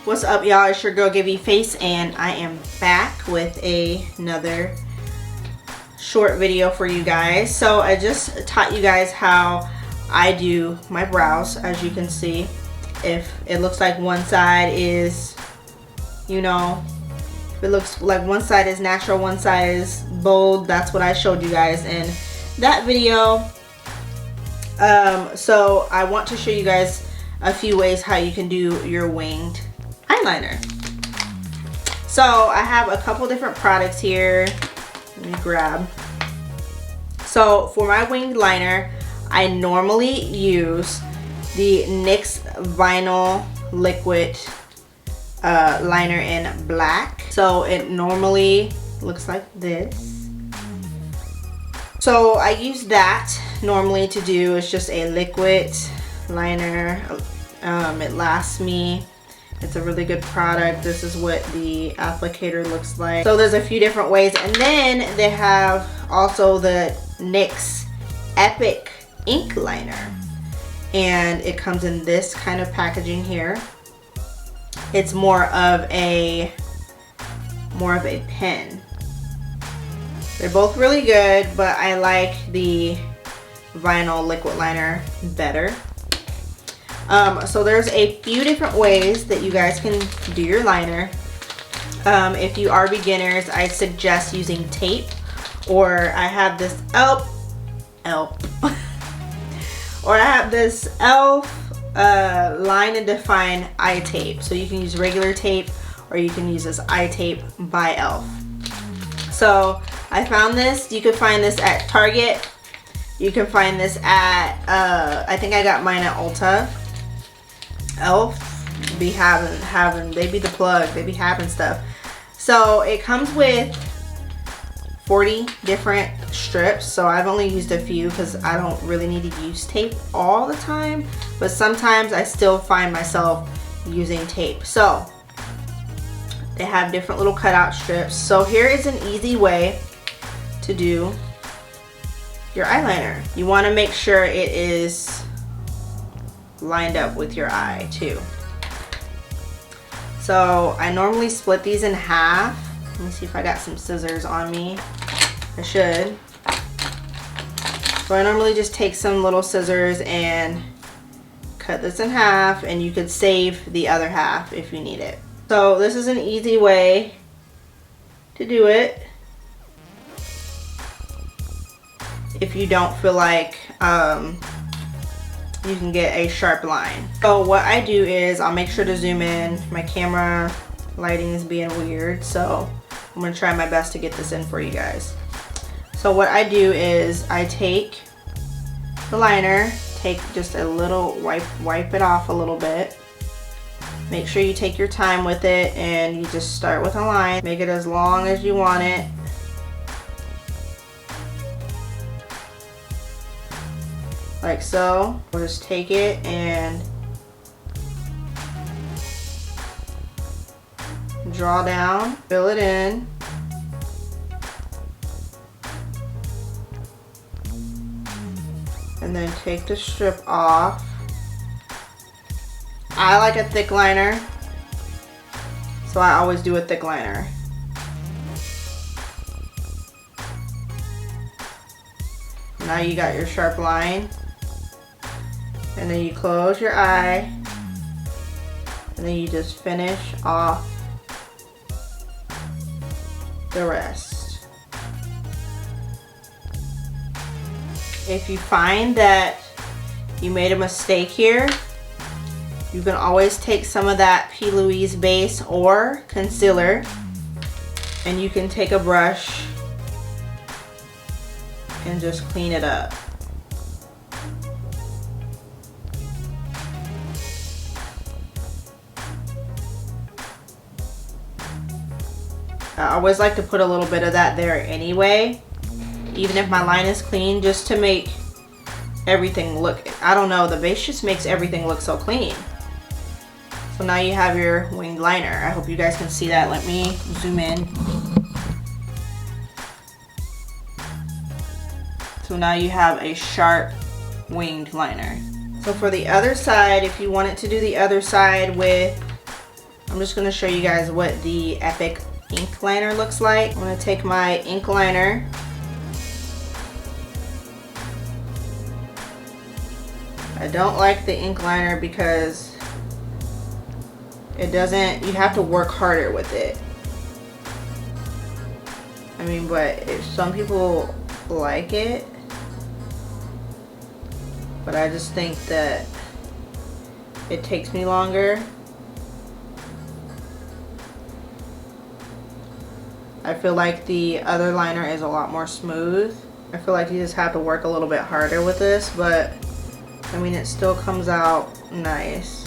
What's up, y'all? It's your girl Give You Face, and I am back with another short video for you guys. So I just taught you guys how I do my brows. As you can see, if it looks like one side is, you know, if it looks like one side is natural, one side is bold, that's what I showed you guys in that video. So I want to show you guys a few ways how you can do your winged eyeliner. So I have a couple different products here. Let me grab. So for my winged liner, I normally use the NYX Vinyl Liquid liner in black. So it normally looks like this. So I use that normally to do. It's just a liquid liner. It lasts me. It's a really good product. This is what the applicator looks like. So there's a few different ways. And then they have also the NYX Epic Ink Liner. And it comes in this kind of packaging here. It's more of a pen. They're both really good, but I like the vinyl liquid liner better. So there's a few different ways that you guys can do your liner. If you are beginners, I suggest using tape, or I have this or I have this e.l.f. Line and Define eye tape. So you can use regular tape, or you can use this eye tape by e.l.f. So I found this. You can find this at Target. You can find this at I think I got mine at Ulta. e.l.f. be having they be the plug. They be having stuff. So it comes with 40 different strips. So I've only used a few because I don't really need to use tape all the time, but sometimes I still find myself using tape. So they have different little cutout strips. So here is an easy way to do your eyeliner. You want to make sure it is lined up with your eye too. So I normally split these in half. Let me see if I got some scissors on me. I should. So I normally just take some little scissors and cut this in half, and you could save the other half if you need it. So this is an easy way to do it if you don't feel like you can get a sharp line. So what I do is I'll make sure to zoom in. My camera lighting is being weird, so I'm gonna try my best to get this in for you guys. So what I do is I take the liner, take just a little, wipe it off a little bit. Make sure you take your time with it, and you just start with a line. Make it as long as you want it. Like so. We'll just take it and draw down, fill it in. And then take the strip off. I like a thick liner, so I always do a thick liner. Now you got your sharp line. And then you close your eye, and then you just finish off the rest. If you find that you made a mistake here, you can always take some of that P. Louise base or concealer, and you can take a brush and just clean it up. I always like to put a little bit of that there anyway, even if my line is clean, just to make everything look, I don't know, the base just makes everything look so clean. So now you have your winged liner. I hope you guys can see that. Let me zoom in. So now you have a sharp winged liner. So for the other side, if you wanted to do the other side with, I'm just going to show you guys what the Epic ink liner looks like. I'm going to take my ink liner. I don't like the ink liner because it doesn't, you have to work harder with it. I mean, but if some people like it, but I just think that it takes me longer. I feel like the other liner is a lot more smooth. I feel like you just have to work a little bit harder with this, but I mean, it still comes out nice.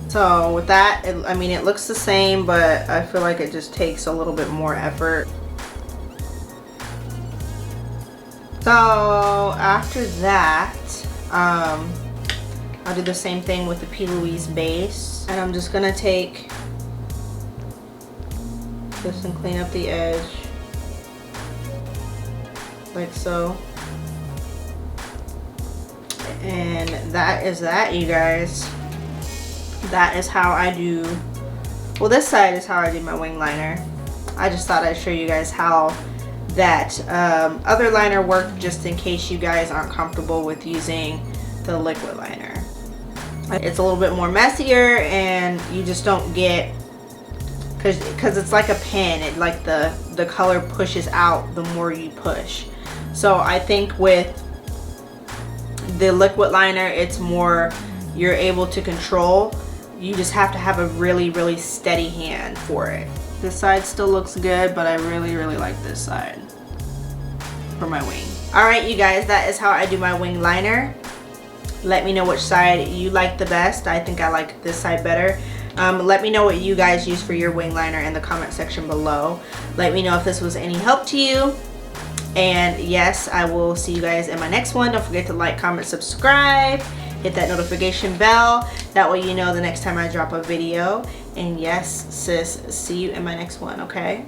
So with that, I mean, it looks the same, but I feel like it just takes a little bit more effort. So after that, I'll do the same thing with the P. Louise base. And I'm just gonna take this and clean up the edge. Like so. And that is that, you guys. That is how I do, well, this side is how I do my wing liner. I just thought I'd show you guys how that other liner worked, just in case you guys aren't comfortable with using the liquid liner. It's a little bit more messier, and you just don't get, because it's like a pen, it like the color pushes out the more you push. So I think with the liquid liner, it's more, you're able to control. You just have to have a really, really steady hand for it. This side still looks good, but I really, really like this side for my wing. All right, you guys, that is how I do my wing liner. Let me know which side you like the best. I think I like this side better. Let me know what you guys use for your wing liner in the comment section below. Let me know if this was any help to you. And yes, I will see you guys in my next one. Don't forget to like, comment, subscribe. Hit that notification bell. That way you know the next time I drop a video. And yes, sis, see you in my next one, okay?